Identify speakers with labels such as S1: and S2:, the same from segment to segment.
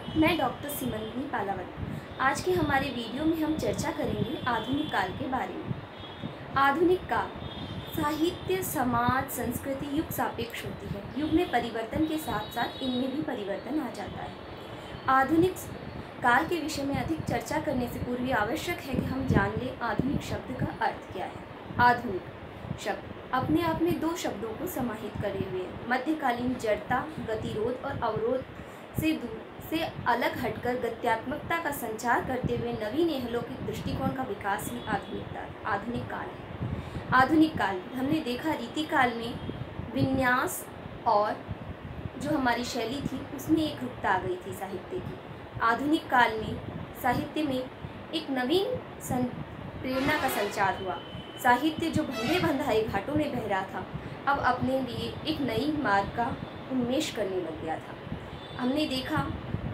S1: मैं डॉक्टर सिमरनी पालावत। आज के हमारे वीडियो में हम चर्चा करेंगे आधुनिक काल के बारे में। आधुनिक काल साहित्य, समाज, संस्कृति युग सापेक्ष होती है। युग में परिवर्तन के साथ साथ इनमें भी परिवर्तन आ जाता है। आधुनिक काल के विषय में अधिक चर्चा करने से पूर्व आवश्यक है कि हम जान लें आधुनिक शब्द का अर्थ क्या है। आधुनिक शब्द अपने आप में दो शब्दों को समाहित करे हुए हैं। मध्यकालीन जड़ता, गतिरोध और अवरोध से अलग हटकर गत्यात्मकता का संचार करते हुए नवीन अलौकिक दृष्टिकोण का विकास ही आधुनिक काल है। आधुनिक काल हमने देखा रीतिकाल में विन्यास और जो हमारी शैली थी उसमें एक रुकता आ गई थी साहित्य की। आधुनिक काल में साहित्य में एक नवीन प्रेरणा का संचार हुआ। साहित्य जो भंडे बंधाए घाटों में बह रहा था, अब अपने लिए एक नई मार्ग का उन्मेष करने लग गया था। हमने देखा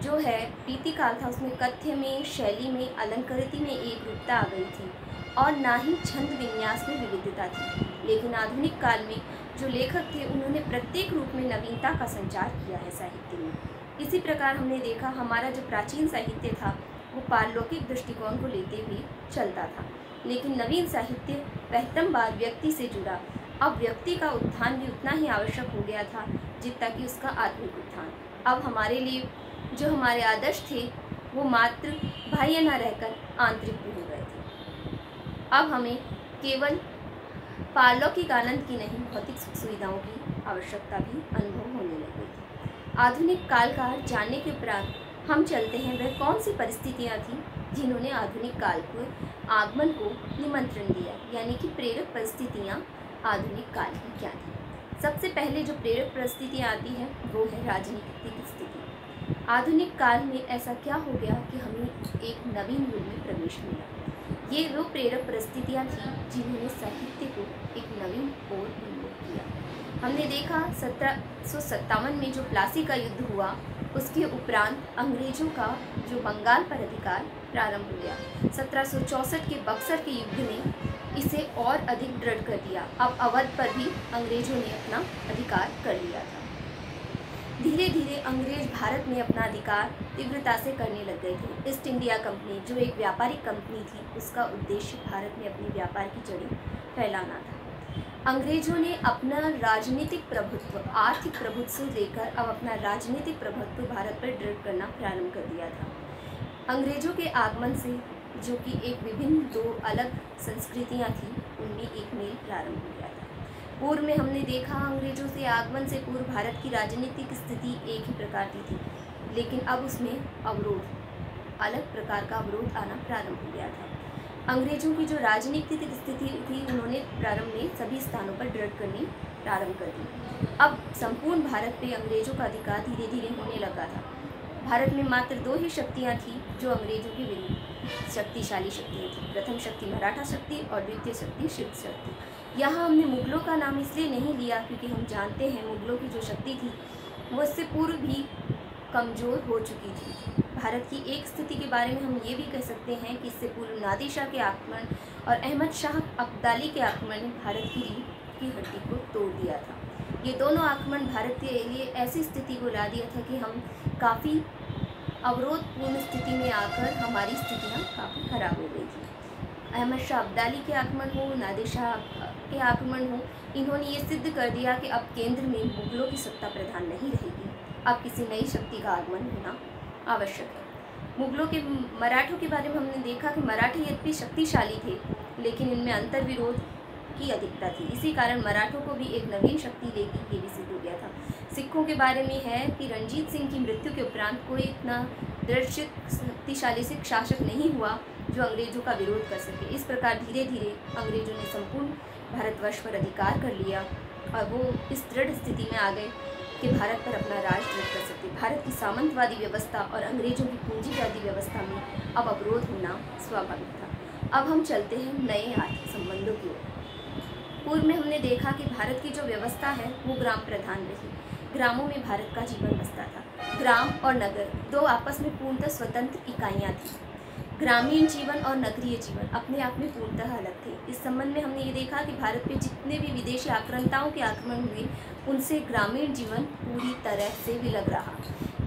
S1: जो है रीतिकाल था उसमें कथ्य में, शैली में, अलंकृति में एक रूपता आ गई थी और ना ही छंद विन्यास में विविधता थी। लेकिन आधुनिक काल में जो लेखक थे उन्होंने प्रत्येक रूप में नवीनता का संचार किया है साहित्य में। इसी प्रकार हमने देखा हमारा जो प्राचीन साहित्य था वो पारलौकिक दृष्टिकोण को लेते हुए चलता था, लेकिन नवीन साहित्य प्रथम बार व्यक्ति से जुड़ा। अब व्यक्ति का उत्थान भी उतना ही आवश्यक हो गया था जितना कि उसका आत्मिक उत्थान। अब हमारे लिए जो हमारे आदर्श थे वो मात्र बाह्य न रहकर आंतरिक भी हो गए थे। अब हमें केवल पारलौकिक आनंद की नहीं, भौतिक सुख सुविधाओं की आवश्यकता भी अनुभव होने लग गई थी। आधुनिक काल का जानने के उपरांत हम चलते हैं वह कौन सी परिस्थितियाँ थीं जिन्होंने आधुनिक काल को आगमन को निमंत्रण दिया, यानी कि प्रेरक परिस्थितियाँ आधुनिक काल की क्या थी। सबसे पहले जो प्रेरक परिस्थितियाँ आती हैं वो है राजनीतिक स्थिति। आधुनिक काल में ऐसा क्या हो गया कि हमें एक नवीन युग में प्रवेश मिला। ये वो प्रेरक परिस्थितियाँ थीं जिन्होंने साहित्य को एक नवीन ओर उन्मुख किया। हमने देखा 1757 में जो प्लासी का युद्ध हुआ उसके उपरांत अंग्रेजों का जो बंगाल पर अधिकार प्रारंभ हो गया। 1764 के बक्सर के युद्ध ने इसे और अधिक दृढ़ कर दिया। अब अवध पर भी अंग्रेजों ने अपना अधिकार कर लिया था। धीरे धीरे अंग्रेज भारत में अपना अधिकार तीव्रता से करने लग गए थे। ईस्ट इंडिया कंपनी जो एक व्यापारिक कंपनी थी उसका उद्देश्य भारत में अपने व्यापार की जड़ें फैलाना था। अंग्रेजों ने अपना राजनीतिक प्रभुत्व, आर्थिक प्रभुत्व से लेकर अब अपना राजनीतिक प्रभुत्व भारत पर दृढ़ करना प्रारंभ कर दिया था। अंग्रेजों के आगमन से जो कि एक विभिन्न दो अलग संस्कृतियां थीं उनमें एक मेल प्रारंभ हो गया था। पूर्व में हमने देखा अंग्रेजों से आगमन से पूर्व भारत की राजनीतिक स्थिति एक ही प्रकार की थी, लेकिन अब उसमें अवरोध, अलग प्रकार का अवरोध आना प्रारंभ हो गया था। अंग्रेजों की जो राजनीतिक स्थिति थी उन्होंने प्रारंभ में सभी स्थानों पर दृढ़ करनी प्रारंभ कर दी। अब संपूर्ण भारत पे अंग्रेजों का अधिकार धीरे धीरे होने लगा था। भारत में मात्र दो ही शक्तियाँ थीं जो अंग्रेजों की विरुद्ध शक्तिशाली शक्तियाँ थीं। प्रथम शक्ति मराठा शक्ति और द्वितीय शक्ति शिव शक्ति। यहाँ हमने मुगलों का नाम इसलिए नहीं लिया क्योंकि हम जानते हैं मुगलों की जो शक्ति थी वो इससे पूर्व भी कमज़ोर हो चुकी थी। भारत की एक स्थिति के बारे में हम ये भी कह सकते हैं कि इससे पूर्व नादिर शाह के आक्रमण और अहमद शाह अब्दाली के आक्रमण ने भारत की रीढ़ की हड्डी को तोड़ दिया था। ये दोनों आक्रमण भारत के लिए ऐसी स्थिति को ला दिया था कि हम काफ़ी अवरोधपूर्ण स्थिति में आकर हमारी स्थितियाँ काफ़ी खराब हो गई थी। अहमद शाह अब्दाली के आक्रमण हो, नादिर शाह के आक्रमण हो, इन्होंने ये सिद्ध कर दिया कि अब केंद्र में मुगलों की सत्ता प्रधान नहीं रहेगी, अब किसी नई शक्ति का आगमन होना आवश्यक है। मुगलों के मराठों के बारे में हमने देखा कि मराठे यद्यपि शक्तिशाली थे लेकिन इनमें अंतर्विरोध की अधिकता थी। इसी कारण मराठों को भी एक नवीन शक्ति लेगी ये भी सिद्ध हो गया था। सिखों के बारे में है कि रणजीत सिंह की मृत्यु के उपरांत कोई इतना दृढ़ शक्तिशाली सिख शासक नहीं हुआ जो अंग्रेजों का विरोध कर सके। इस प्रकार धीरे धीरे अंग्रेजों ने संपूर्ण भारतवर्ष पर अधिकार कर लिया और वो इस दृढ़ स्थिति में आ गए कि भारत पर अपना राज दृढ़ कर सकते। भारत की सामंतवादी व्यवस्था और अंग्रेजों की पूंजीवादी व्यवस्था में अब अवरोध होना स्वाभाविक था। अब हम चलते हैं नए आर्थिक संबंधों की ओर। पूर्व में हमने देखा कि भारत की जो व्यवस्था है वो ग्राम प्रधान रही। ग्रामों में भारत का जीवन बसता था। ग्राम और नगर दो आपस में पूर्णतः स्वतंत्र इकाइयाँ थीं। ग्रामीण जीवन और नगरीय जीवन अपने आप में पूर्णतः अलग थे। इस संबंध में हमने ये देखा कि भारत पे जितने भी विदेशी आक्रांताओं के आक्रमण हुए उनसे ग्रामीण जीवन पूरी तरह से विलग रहा।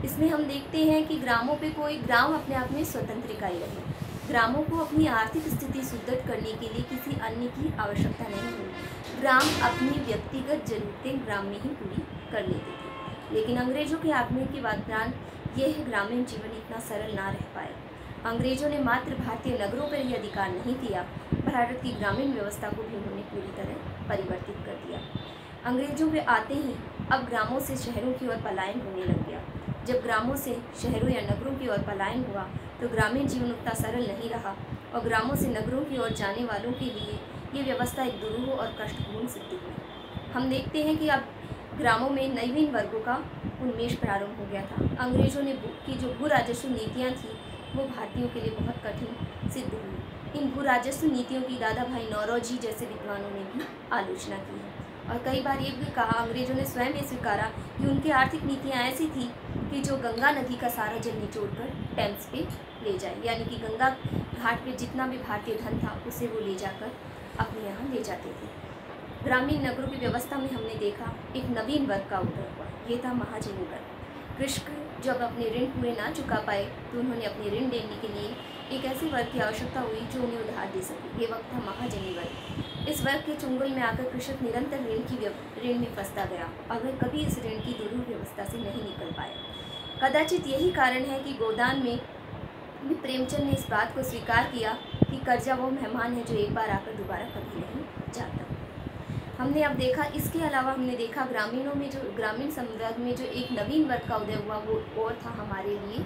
S1: इसमें हम देखते हैं कि ग्रामों पे कोई ग्राम अपने आप में स्वतंत्र इकाई रहे। ग्रामों को अपनी आर्थिक स्थिति सुदृढ़ करने के लिए किसी अन्य की आवश्यकता नहीं हुई। ग्राम अपनी व्यक्तिगत जरूरतें ग्राम में ही पूरी कर लेते थे। लेकिन अंग्रेजों के आगमन के बाद यह ग्रामीण जीवन इतना सरल ना रह पाया। अंग्रेजों ने मात्र भारतीय नगरों पर ही अधिकार नहीं किया, भारत की ग्रामीण व्यवस्था को भी उन्होंने पूरी तरह परिवर्तित कर दिया। अंग्रेजों के आते ही अब ग्रामों से शहरों की ओर पलायन होने लग गया। जब ग्रामों से शहरों या नगरों की ओर पलायन हुआ तो ग्रामीण जीवन उतना सरल नहीं रहा और ग्रामों से नगरों की ओर जाने वालों के लिए ये व्यवस्था एक दुरूह और कष्टपूर्ण सिद्ध हुई। हम देखते हैं कि अब ग्रामों में नवीन वर्गों का उन्मेष प्रारंभ हो गया था। अंग्रेजों ने की जो भू राजस्व नीतियाँ थी वो भारतीयों के लिए बहुत कठिन सिद्ध हुई। इन भू राजस्व नीतियों की दादा भाई नौरोजी जैसे विद्वानों ने भी आलोचना की है और कई बार ये भी कहा, अंग्रेजों ने स्वयं ये स्वीकारा कि उनकी आर्थिक नीतियाँ ऐसी थी कि जो गंगा नदी का सारा जल निचोड़कर टेम्स पे ले जाए, यानी कि गंगा घाट पे जितना भी भारतीय धन था उसे वो ले जाकर अपने यहाँ ले जाते थे। ग्रामीण नगरों की व्यवस्था में हमने देखा एक नवीन वर्ग का उदय हुआ, ये था महाजनी वर्ग। कृषक जब अपने ऋण पूरे ना चुका पाए तो उन्होंने अपने ऋण देने के लिए एक ऐसे वर्ग की आवश्यकता हुई जो उन्हें उधार दे सके। ये वक्त था महाजनी वर्ग। इस वर्ग के चुंगल में आकर कृषक निरंतर ऋण में फंसता गया और वह कभी इस ऋण की दुरूह व्यवस्था से नहीं निकल पाया। कदाचित यही कारण है कि गोदान में भी प्रेमचंद ने इस बात को स्वीकार किया कि कर्जा वो मेहमान है जो एक बार आकर दोबारा कभी नहीं जाता। हमने अब देखा, इसके अलावा हमने देखा ग्रामीणों में जो ग्रामीण समुदाय में जो एक नवीन वर्ग का उदय हुआ वो और था हमारे लिए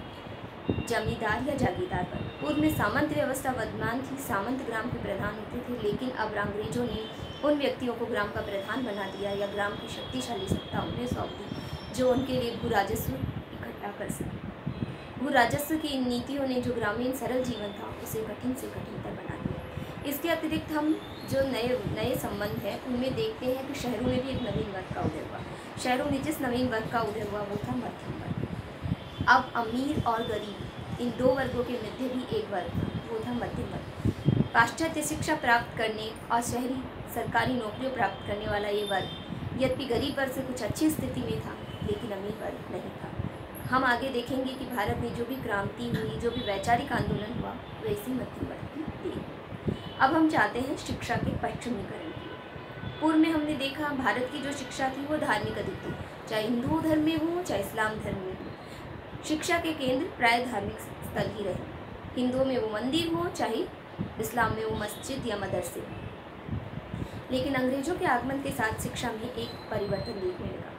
S1: जमींदार या जागीरदार वर्ग। पूर्व में सामंत व्यवस्था वर्तमान थी, सामंत ग्राम के प्रधान होते थे, लेकिन अब अंग्रेजों ने उन व्यक्तियों को ग्राम का प्रधान बना दिया या ग्राम की शक्तिशाली सत्ता उन्हें सौंप दी जो उनके लिए भू राजस्व इकट्ठा कर सके। भू राजस्व की इन नीतियों ने जो ग्रामीण सरल जीवन था उसे कठिन से कठिनतर बना दिया। इसके अतिरिक्त हम जो नए संबंध है उनमें देखते हैं कि शहरों में भी एक नवीन वर्ग का उदय हुआ। शहरों में जिस नवीन वर्ग का उदय हुआ वो था मध्यम वर्ग। अब अमीर और गरीब इन दो वर्गों के मध्य भी एक वर्ग था, वो था मध्यम वर्ग। पाश्चात्य शिक्षा प्राप्त करने और शहरी सरकारी नौकरियां प्राप्त करने वाला ये वर्ग यद्यपि गरीब वर्ग से कुछ अच्छी स्थिति में था लेकिन अमीर वर्ग नहीं था। हम आगे देखेंगे कि भारत में जो भी क्रांति हुई, जो भी वैचारिक आंदोलन हुआ, वो इसी मध्यम वर्ग की देन। अब हम चाहते हैं शिक्षा के पश्चिमीकरण की। पूर्व में हमने देखा भारत की जो शिक्षा थी वो धार्मिक अधिक थी, चाहे हिंदू धर्म में हो चाहे इस्लाम धर्म में हो। शिक्षा के केंद्र प्राय धार्मिक स्थल ही रहे, हिंदुओं में वो मंदिर हो चाहे इस्लाम में वो मस्जिद या मदरसे। लेकिन अंग्रेजों के आगमन के साथ शिक्षा में एक परिवर्तन देखने लगा।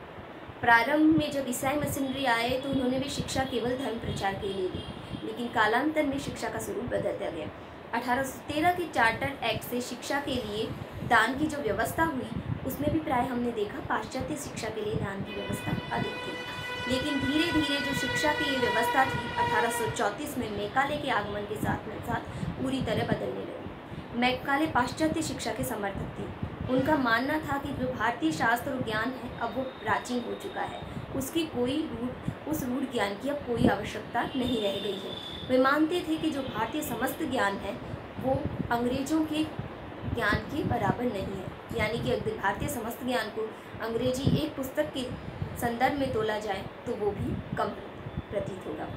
S1: प्रारंभ में जब ईसाई मिशनरी आए तो उन्होंने भी शिक्षा केवल धर्म प्रचार के लिए दी, लेकिन कालांतर में शिक्षा का स्वरूप बदलता गया। 1813 के चार्टर एक्ट से शिक्षा के लिए दान की जो व्यवस्था हुई उसमें भी प्राय हमने देखा पाश्चात्य शिक्षा के लिए दान की व्यवस्था अधिक थी। लेकिन धीरे धीरे जो शिक्षा की ये व्यवस्था थी 1834 में मैकाले के आगमन के साथ पूरी तरह बदलने लगी। मैकाले पाश्चात्य शिक्षा के समर्थक थे। उनका मानना था कि जो भारतीय शास्त्र और ज्ञान है अब वो प्राचीन हो चुका है, उसकी उस रूढ़ ज्ञान की अब कोई आवश्यकता नहीं रह गई है। वे मानते थे कि जो भारतीय समस्त ज्ञान है वो अंग्रेजों के ज्ञान के बराबर नहीं है, यानी कि अगर भारतीय समस्त ज्ञान को अंग्रेजी एक पुस्तक के संदर्भ में तोला जाए तो वो भी कम प्रतीत होगा।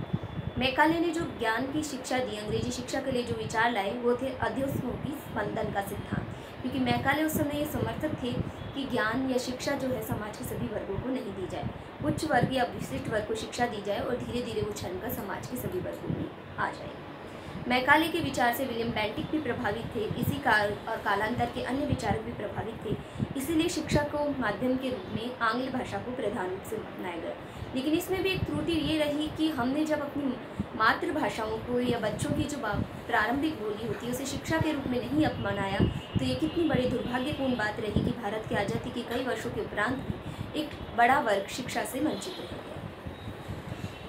S1: मैकाले ने जो ज्ञान की शिक्षा दी, अंग्रेजी शिक्षा के लिए जो विचार लाए वो थे अध्ययोत्सर्गी स्पंदन का सिद्धांत, क्योंकि मैकाले उस समय ये समर्थक थे कि ज्ञान या शिक्षा जो है समाज के सभी वर्गों को नहीं दी जाए, उच्च वर्ग या विशिष्ट वर्ग को शिक्षा दी जाए और धीरे धीरे वो छनकर समाज के सभी वर्गों में आ जाए। मैकाले के विचार से विलियम बेंटिक भी प्रभावित थे, इसी और कालांतर के अन्य विचारक भी प्रभावित थे। इसीलिए शिक्षा को माध्यम के रूप में आंग्ल भाषा को प्रधान रूप से अपनाया गया। लेकिन इसमें भी एक त्रुटि ये रही कि हमने जब अपनी मातृभाषाओं को या बच्चों की जो प्रारंभिक बोली होती है उसे शिक्षा के रूप में नहीं अपनाया तो ये कितनी बड़ी दुर्भाग्यपूर्ण बात रही कि भारत की आज़ादी के कई वर्षों के उपरांत भी एक बड़ा वर्ग शिक्षा से वंचित रह गया।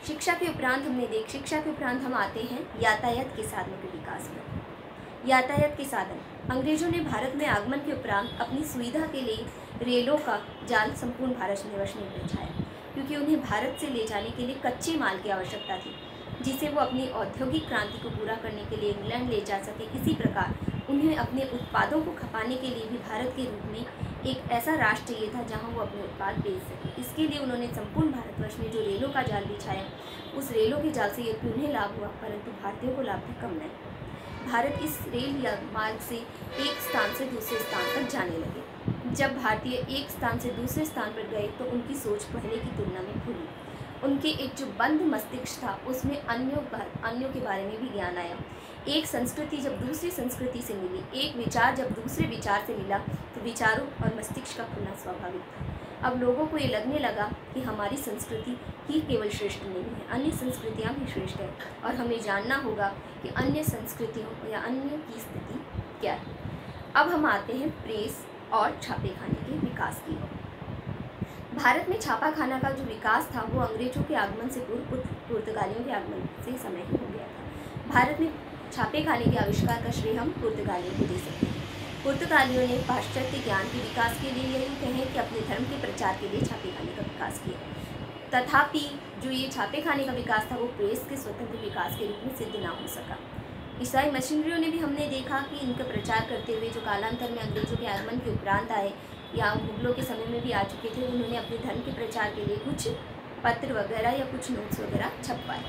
S1: शिक्षा के उपरांत हम आते हैं यातायात के साधनों के विकास पर। यातायात के साधन अंग्रेजों ने भारत में आगमन के उपरांत अपनी सुविधा के लिए रेलों का जाल संपूर्ण भारतवर्ष में बिछाया, क्योंकि उन्हें भारत से ले जाने के लिए कच्चे माल की आवश्यकता थी जिसे वो अपनी औद्योगिक क्रांति को पूरा करने के लिए इंग्लैंड ले जा सके। इसी प्रकार उन्हें अपने उत्पादों को खपाने के लिए भी भारत के रूप में एक ऐसा राष्ट्र चाहिए था जहां वो अपने उत्पाद बेच सके। इसके लिए उन्होंने संपूर्ण भारतवर्ष में जो रेलों का जाल बिछाया, उस रेलों के जाल से यद्यपि उन्हें लाभ हुआ, परंतु भारतीयों को लाभ भी कम नहीं। भारत इस रेल या मार्ग से एक स्थान से दूसरे स्थान तक जाने लगे। जब भारतीय एक स्थान से दूसरे स्थान पर गए तो उनकी सोच पहले की तुलना में खुली। उनके एक जो बंद मस्तिष्क था उसमें अन्यों के बारे में भी ज्ञान आया। एक संस्कृति जब दूसरी संस्कृति से मिली, एक विचार जब दूसरे विचार से मिला, तो विचारों और मस्तिष्क का खुलना स्वाभाविक था। अब लोगों को ये लगने लगा कि हमारी संस्कृति ही केवल श्रेष्ठ नहीं है, अन्य संस्कृतियाँ भी श्रेष्ठ है और हमें जानना होगा कि अन्य संस्कृतियों या अन्य की स्थिति क्या है। अब हम आते हैं प्रेस और छापेखाने के विकास की ओर। भारत में छापाखाना का जो विकास था वो अंग्रेजों के आगमन से पूर्व पुर्तगालियों के आगमन से समय ही हो गया था। भारत में छापेखाने के आविष्कार का श्रेय हम पुर्तगालियों को दे सकते हैं। पुर्तगालियों ने पाश्चात्य ज्ञान के विकास के लिए यही कहें कि अपने धर्म के प्रचार के लिए छापेखाने का विकास किया। तथापि जो ये छापेखाने का विकास था वो प्रेस के स्वतंत्र विकास के रूप में सिद्ध ना हो सका। ईसाई मिशनरियों ने भी हमने देखा कि इनका प्रचार करते हुए जो कालांतर में अंग्रेजों के आगमन के उपरांत आए या मुगलों के समय में भी आ चुके थे, उन्होंने अपने धर्म के प्रचार के लिए कुछ पत्र वगैरह या कुछ नोट्स वगैरह छपवाए,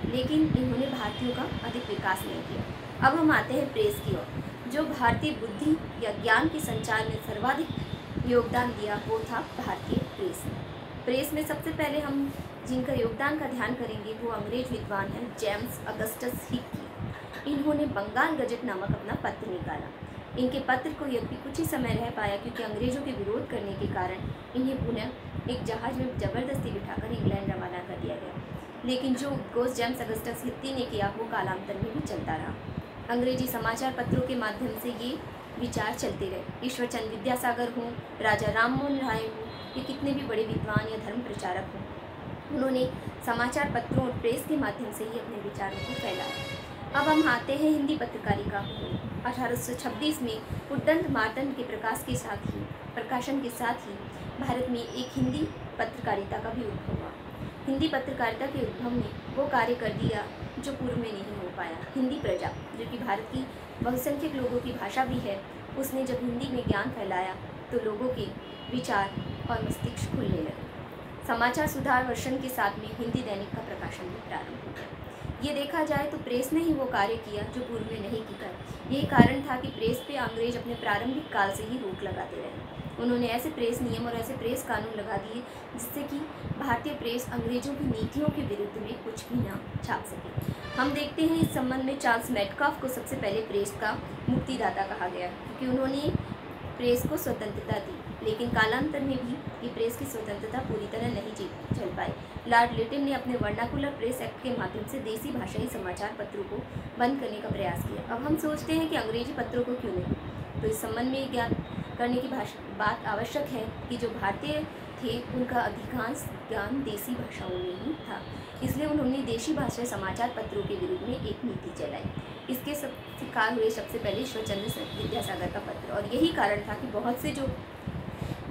S1: लेकिन इन्होंने भारतीयों का अधिक विकास नहीं किया। अब हम आते हैं प्रेस की ओर। जो भारतीय बुद्धि या ज्ञान के संचार में सर्वाधिक योगदान दिया वो था भारतीय प्रेस। प्रेस में सबसे पहले हम जिनका योगदान का ध्यान करेंगे वो अंग्रेज विद्वान हैं जेम्स अगस्टस हिक्की। इन्होंने बंगाल गजट नामक अपना पत्र निकाला। इनके पत्र को यद्यपि कुछ ही समय रह पाया क्योंकि अंग्रेजों के विरोध करने के कारण इन्हें पुनः एक जहाज में ज़बरदस्ती बिठाकर इंग्लैंड रवाना कर दिया गया, लेकिन जो उद्घोष जेम्स अगस्टस हिक्की ने किया वो कालांतर में भी चलता रहा। अंग्रेजी समाचार पत्रों के माध्यम से ये विचार चलते रहे। ईश्वरचंद विद्यासागर हों, राजा राममोहन राय हों, ये कितने भी बड़े विद्वान या धर्म प्रचारक हों, उन्होंने समाचार पत्रों और प्रेस के माध्यम से ही अपने विचारों को फैलाया। अब हम आते हैं हिंदी पत्रकारिता को। 1826 में उद्दंत मार्तंड के प्रकाशन के साथ ही भारत में एक हिंदी पत्रकारिता का भी उद्भव हुआ। हिंदी पत्रकारिता के उद्भव ने वो कार्य कर दिया जो पूर्व में नहीं हो पाया। हिंदी प्रजा, जो कि भारत की बहुसंख्यक लोगों की भाषा भी है, उसने जब हिंदी में ज्ञान फैलाया तो लोगों के विचार और मस्तिष्क खुलने लगे। समाचार सुधार वर्षन के साथ में हिंदी दैनिक का प्रकाशन भी प्रारंभ हो गया। ये देखा जाए तो प्रेस ने ही वो कार्य किया जो पूर्व में नहीं किया। यही कारण था कि प्रेस पे अंग्रेज अपने प्रारंभिक काल से ही रोक लगाते रहे। उन्होंने ऐसे प्रेस नियम और ऐसे प्रेस कानून लगा दिए जिससे कि भारतीय प्रेस अंग्रेजों की नीतियों के विरुद्ध में कुछ भी ना छाप सके। हम देखते हैं इस संबंध में चार्ल्स मेटकाफ को सबसे पहले प्रेस का मुक्तिदाता कहा गया, क्योंकि उन्होंने प्रेस को स्वतंत्रता दी, लेकिन कालांतर में भी ये प्रेस की स्वतंत्रता पूरी तरह नहीं चल पाई। लॉर्ड लिटिल ने अपने वर्नाकुलर प्रेस एक्ट के माध्यम से देसी भाषाई समाचार पत्रों को बंद करने का प्रयास किया। अब हम सोचते हैं कि अंग्रेजी पत्रों को क्यों नहीं, तो इस संबंध में ज्ञान करने की बात आवश्यक है कि जो भारतीय थे उनका अधिकांश ज्ञान देसी भाषाओं में ही था, इसलिए उन्होंने देशी भाषा समाचार पत्रों के विरुद्ध में एक नीति चलाई। इसके शिकार हुए सबसे पहले ईश्वरचंद्र विद्यासागर का पत्र, और यही कारण था कि बहुत से जो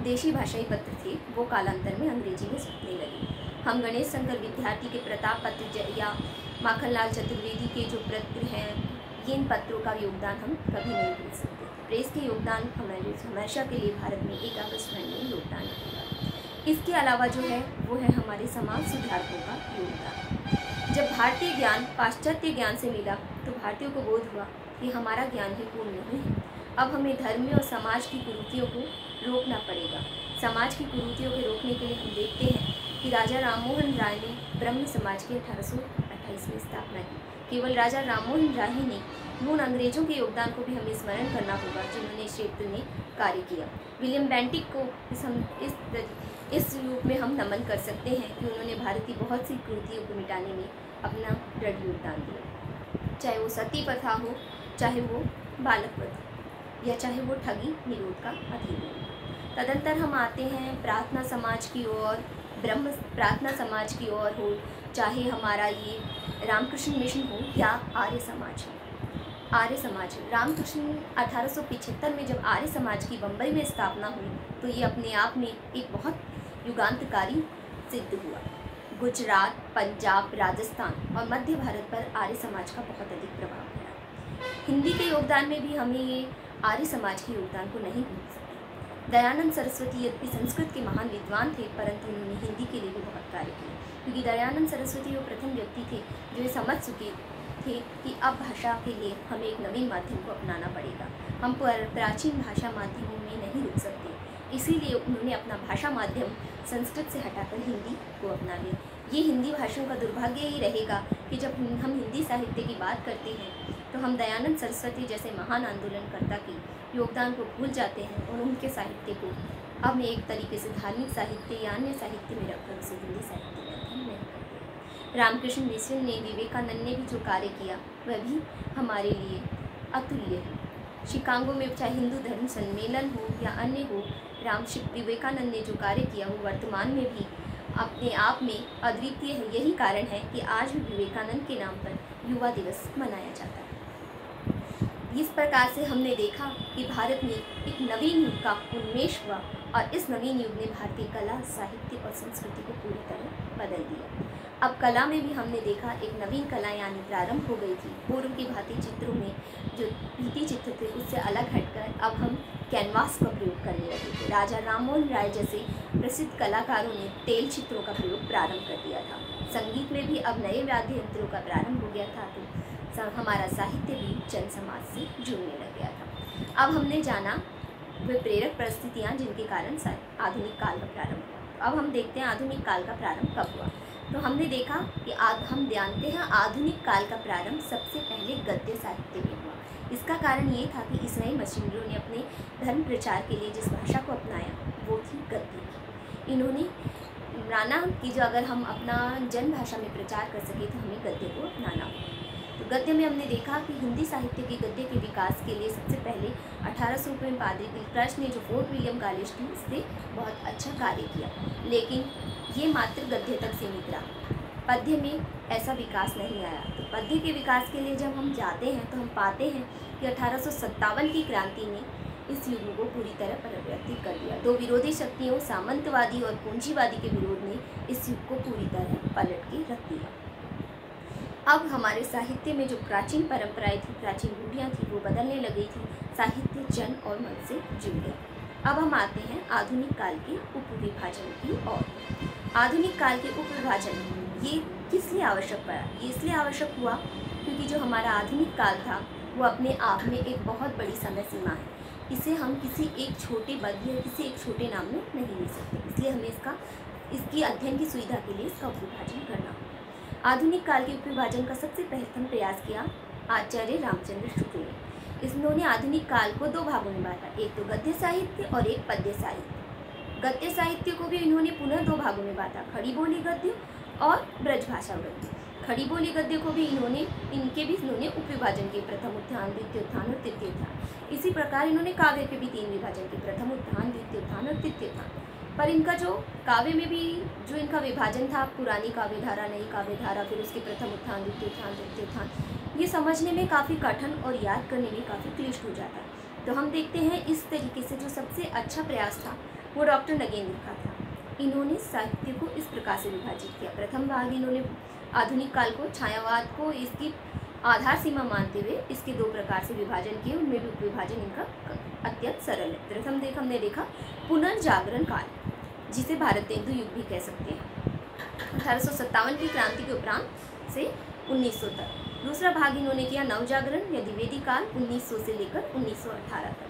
S1: देशी भाषाई पत्र थे वो कालांतर में अंग्रेजी में छपने लगे। हम गणेश शंकर विद्यार्थी के प्रताप पत्र या माखनलाल चतुर्वेदी के जो पत्र हैं, इन पत्रों का योगदान हम कभी नहीं भूल सकते। प्रेस के योगदान हमेशा के लिए भारत में एक अविस्मरणीय योगदान रहेगा। इसके अलावा जो है वो है हमारे समाज सुधारकों का योगदान। जब भारतीय ज्ञान पाश्चात्य ज्ञान से मिला तो भारतीयों को बोध हुआ कि हमारा ज्ञान ही पूर्ण नहीं है। अब हमें धर्म और समाज की कुरीतियों को रोकना पड़ेगा। समाज की कुरीतियों को रोकने के लिए हम देखते हैं कि राजा राममोहन राय ने ब्रह्म समाज की 1828 में स्थापना की। केवल राजा राममोहन राय ही नहीं, उन अंग्रेजों के योगदान को भी हमें स्मरण करना होगा जिन्होंने इस क्षेत्र में कार्य किया। विलियम बेंटिक को इस रूप में हम नमन कर सकते हैं कि उन्होंने भारत की बहुत सी कुरीतियों को मिटाने में अपना दृढ़ योगदान दिया, चाहे वो सती प्रथा हो, चाहे वो बालक वध या चाहे वो ठगी निरोध का अधिनियम। तदंतर हम आते हैं प्रार्थना समाज की ओर, ब्रह्म प्रार्थना समाज की ओर हो, चाहे हमारा ये रामकृष्ण मिशन हो या आर्य समाज हो। आर्य समाज, रामकृष्ण 1875 में जब आर्य समाज की बम्बई में स्थापना हुई तो ये अपने आप में एक बहुत युगांतकारी सिद्ध हुआ। गुजरात, पंजाब, राजस्थान और मध्य भारत पर आर्य समाज का बहुत अधिक प्रभाव पड़ा। हिंदी के योगदान में भी हमें ये आर्य समाज के योगदान को नहीं भूल सकते। दयानंद सरस्वती यद्यपि संस्कृत के महान विद्वान थे, परंतु उन्होंने हिंदी के लिए भी बहुत कार्य किए, क्योंकि दयानंद सरस्वती वो प्रथम व्यक्ति थे जो ये समझ चुके थे कि अब भाषा के लिए हमें एक नवीन माध्यम को अपनाना पड़ेगा। हम प्राचीन भाषा माध्यमों में नहीं रुक सकते, इसीलिए उन्होंने अपना भाषा माध्यम संस्कृत से हटाकर हिंदी को अपना लिया। ये हिंदी भाषियों का दुर्भाग्य ही रहेगा कि जब हम हिंदी साहित्य की बात करते हैं तो हम दयानंद सरस्वती जैसे महान आंदोलनकर्ता के योगदान को भूल जाते हैं और उनके साहित्य को अब एक तरीके से धार्मिक साहित्य या अन्य साहित्य में रखकर उसे हिंदी साहित्य में अध्ययन नहीं करते। रामकृष्ण मिशन ने, विवेकानंद ने भी जो कार्य किया वह भी हमारे लिए अतुल्य है। शिकागो में चाहे हिंदू धर्म सम्मेलन हो या अन्य हो, विवेकानंद ने जो कार्य किया वो वर्तमान में भी अपने आप में अद्वितीय है। यही कारण है कि आज भी विवेकानंद के नाम पर युवा दिवस मनाया जाता है। इस प्रकार से हमने देखा कि भारत में एक नवीन युग का उन्मेष हुआ और इस नवीन युग ने भारतीय कला, साहित्य और संस्कृति को पूरी तरह बदल दिया। अब कला में भी हमने देखा एक नवीन कला यानी प्रारंभ हो गई थी। पूर्व की भांति चित्रों में जो भित्ति चित्र थे उससे अलग हटकर अब हम कैनवास का प्रयोग करने लगे थे। राजा राममोहन राय जैसे प्रसिद्ध कलाकारों ने तेल चित्रों का प्रयोग प्रारंभ कर दिया था। संगीत में भी अब नए वाद्य यंत्रों का प्रारंभ हो गया था, तो हमारा साहित्य भी जन समाज से जुड़ने लग गया था। अब हमने जाना वे प्रेरक परिस्थितियाँ जिनके कारण आधुनिक काल का प्रारंभ हुआ। अब हम देखते हैं आधुनिक काल का प्रारंभ कब हुआ। तो हमने देखा कि हम जानते हैं आधुनिक काल का प्रारंभ सबसे पहले गद्य साहित्य में हुआ। इसका कारण ये था कि ईसाई मशीनरों ने अपने धर्म प्रचार के लिए जिस भाषा को अपनाया वो थी गद्य की। इन्होंने माना कि जो अगर हम अपना जन भाषा में प्रचार कर सके तो हमें गद्य को अपनाना होगा। तो गद्य में हमने देखा कि हिंदी साहित्य के गद्य के विकास के लिए सबसे पहले 1800 में पादरी गिलक्रास्ट ने जो फोर्ट विलियम कॉलेज थी उससे बहुत अच्छा कार्य किया, लेकिन ये मात्र गद्य तक सीमित रहा। पद्य में ऐसा विकास नहीं आया। तो पद्य के विकास के लिए जब हम जाते हैं तो हम पाते हैं कि 1857 की क्रांति ने इस युग को पूरी तरह परिवर्तित कर दिया। दो विरोधी शक्तियों, सामंतवादी और पूंजीवादी के विरोध ने इस युग को पूरी तरह पलट के रख दिया। अब हमारे साहित्य में जो प्राचीन परंपराएं थी, प्राचीन रूढ़ियाँ थी, वो बदलने लगी थी। साहित्य जन और मन से जुड़ गया। अब हम आते हैं आधुनिक काल के उपविभाजन की ओर। आधुनिक काल के उपविभाजन ये किस लिए आवश्यक पड़ा? ये इसलिए आवश्यक हुआ क्योंकि जो हमारा आधुनिक काल था वो अपने आप में एक बहुत बड़ी समय सीमा है। इसे हम किसी एक छोटे पद या किसी एक छोटे नाम में नहीं ले सकते, इसलिए हमें इसकी अध्ययन की सुविधा के लिए इसका उपविभाजन करना होगा। आधुनिक काल के उपविभाजन का सबसे प्रथम प्रयास किया आचार्य रामचंद्र शुक्ल ने। इन्होंने आधुनिक काल को दो भागों में बांटा, एक तो गद्य साहित्य और एक पद्य साहित्य। गद्य साहित्य को भी इन्होंने पुनः दो भागों में बांटा, खड़ी बोली गद्य और ब्रजभाषा गद्य। खड़ी बोली गद्य को भी इन्होंने उपविभाजन किए, प्रथम उत्थान, द्वितीय उत्थान और तृतीय उत्थान। इसी प्रकार इन्होंने काव्य के भी तीन विभाजन किए, प्रथम उत्थान, द्वितीय उत्थान और तृतीय उत्थान। पर इनका जो काव्य में भी जो इनका विभाजन था, पुरानी काव्यधारा, नई काव्यधारा, फिर उसके प्रथम उत्थान, द्वितीय उत्थान, तृतीय उत्थान, ये समझने में काफ़ी कठिन और याद करने में काफ़ी क्लिष्ट हो जाता है। तो हम देखते हैं इस तरीके से जो सबसे अच्छा प्रयास था वो डॉक्टर नगेंद्र का था। इन्होंने साहित्य को इस प्रकार से विभाजित किया। प्रथम भाग इन्होंने आधुनिक काल को, छायावाद को इसकी आधार सीमा मानते हुए इसके दो प्रकार से विभाजन किए। उनमें भी उपविभाजन इनका अत्यंत सरल है। प्रथम हमने देखा पुनर्जागरण काल, जिसे भारतेंदु युग भी कह सकते हैं, 1857 की क्रांति के उपरांत से 1900 तक। दूसरा भाग इन्होंने किया नवजागरण या द्विवेदी काल, 1900 से लेकर 1918 तक।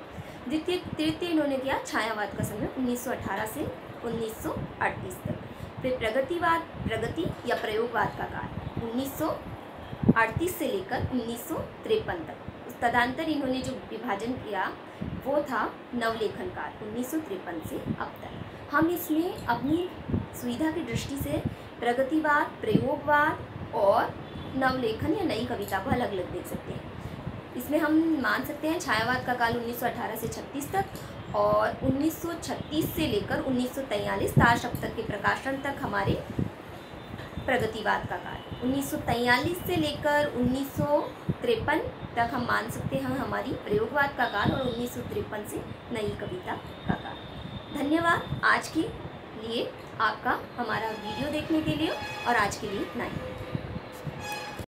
S1: तृतीय इन्होंने किया छायावाद का समय, 1918 से 1938 तक। फिर प्रगति या प्रयोगवाद का काल, 1938 से लेकर 1953 तक। तदंतर इन्होंने जो विभाजन किया वो था नवलेखन काल, 1953 से अब तक। हम इसमें अपनी सुविधा की दृष्टि से प्रगतिवाद, प्रयोगवाद और नवलेखन या नई कविता को अलग अलग देख सकते हैं। इसमें हम मान सकते हैं छायावाद का काल 1918 से 36 तक और 1936 से लेकर 1943 तार सप्तक के प्रकाशन तक हमारे प्रगतिवाद का काल। 1943 से लेकर 1953 तक हम मान सकते हैं हमारी प्रयोगवाद का काल और 1953 से नई कविता का काल। धन्यवाद आज के लिए आपका हमारा वीडियो देखने के लिए, और आज के लिए इतना ही।